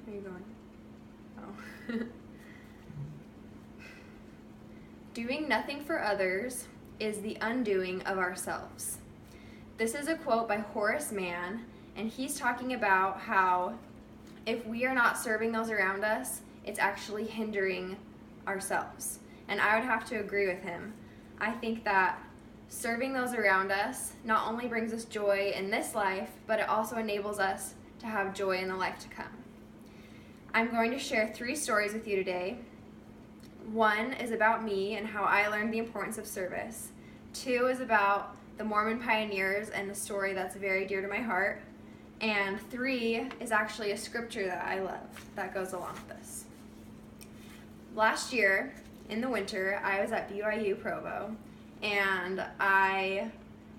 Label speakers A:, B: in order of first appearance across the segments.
A: Are you going? Oh. Doing nothing for others is the undoing of ourselves. This is a quote by Horace Mann, and he's talking about how if we are not serving those around us, it's actually hindering ourselves. And I would have to agree with him. I think that serving those around us not only brings us joy in this life, but it also enables us to have joy in the life to come. I'm going to share 3 stories with you today. 1 is about me and how I learned the importance of service. 2 is about the Mormon pioneers and the story that's very dear to my heart. And 3 is actually a scripture that I love that goes along with this. Last year, in the winter, I was at BYU Provo, and I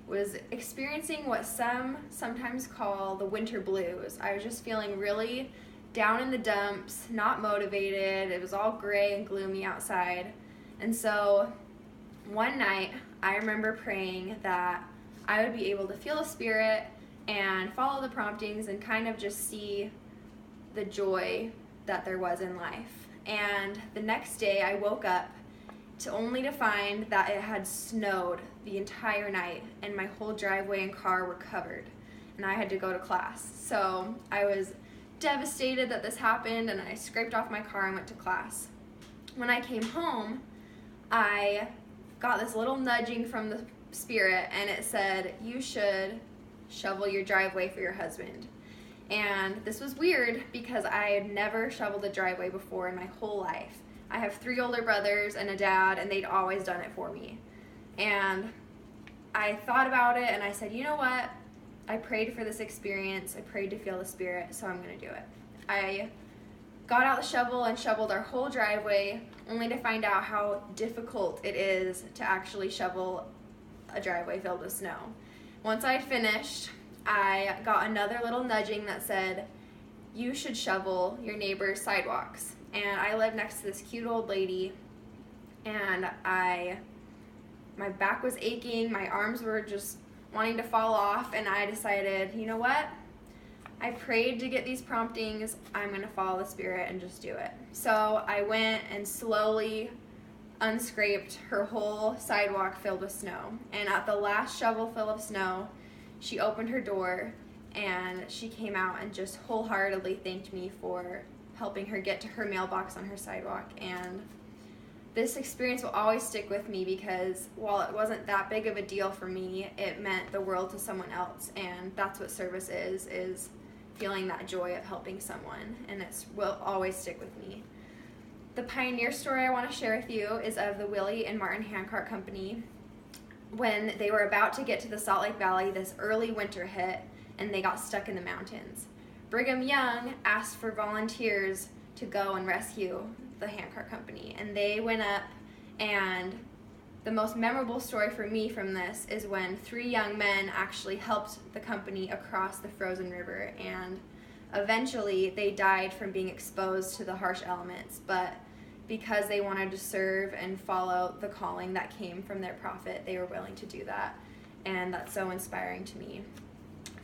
A: was experiencing what some sometimes call the winter blues. I was just feeling really down in the dumps, not motivated. It was all gray and gloomy outside. And so one night, I remember praying that I would be able to feel the Spirit and follow the promptings and kind of just see the joy that there was in life. And the next day, I woke up only to find that it had snowed the entire night and my whole driveway and car were covered, and I had to go to class. So I was devastated that this happened, and I scraped off my car and went to class. When I came home, I got this little nudging from the Spirit, and it said, you should shovel your driveway for your husband. And this was weird because I had never shoveled a driveway before in my whole life. I have 3 older brothers and a dad, and they'd always done it for me. And I thought about it, and I said, you know what? I prayed for this experience. I prayed to feel the Spirit, so I'm going to do it. I got out the shovel and shoveled our whole driveway, only to find out how difficult it is to actually shovel a driveway filled with snow. Once I'd finished, I got another little nudging that said, you should shovel your neighbor's sidewalks. And I lived next to this cute old lady, and my back was aching, my arms were just wanting to fall off, and I decided, you know what? I prayed to get these promptings, I'm going to follow the Spirit and just do it. So I went and slowly unscraped her whole sidewalk filled with snow. And at the last shovel full of snow, she opened her door, and she came out and just wholeheartedly thanked me for helping her get to her mailbox on her sidewalk. And this experience will always stick with me because while it wasn't that big of a deal for me, it meant the world to someone else. And that's what service is feeling that joy of helping someone, and it will always stick with me. The pioneer story I want to share with you is of the Willie and Martin Handcart Company. When they were about to get to the Salt Lake Valley, this early winter hit, and they got stuck in the mountains. Brigham Young asked for volunteers to go and rescue the Handcart Company, and they went up, and the most memorable story for me from this is when 3 young men actually helped the company across the frozen river, and eventually they died from being exposed to the harsh elements, but because they wanted to serve and follow the calling that came from their prophet, they were willing to do that, and that's so inspiring to me.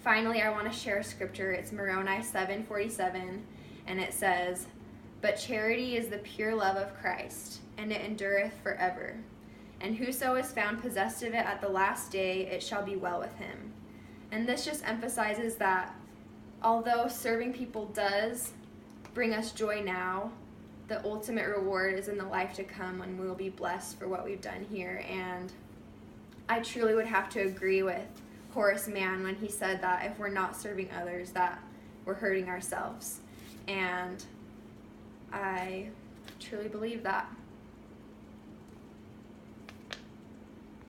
A: Finally, I want to share a scripture. It's Moroni 7:47, and it says, but charity is the pure love of Christ, and it endureth forever. And whoso is found possessed of it at the last day, it shall be well with him. And this just emphasizes that although serving people does bring us joy now, the ultimate reward is in the life to come when we will be blessed for what we've done here. And I truly would have to agree with Horace Mann when he said that if we're not serving others, that we're hurting ourselves. And I truly believe that.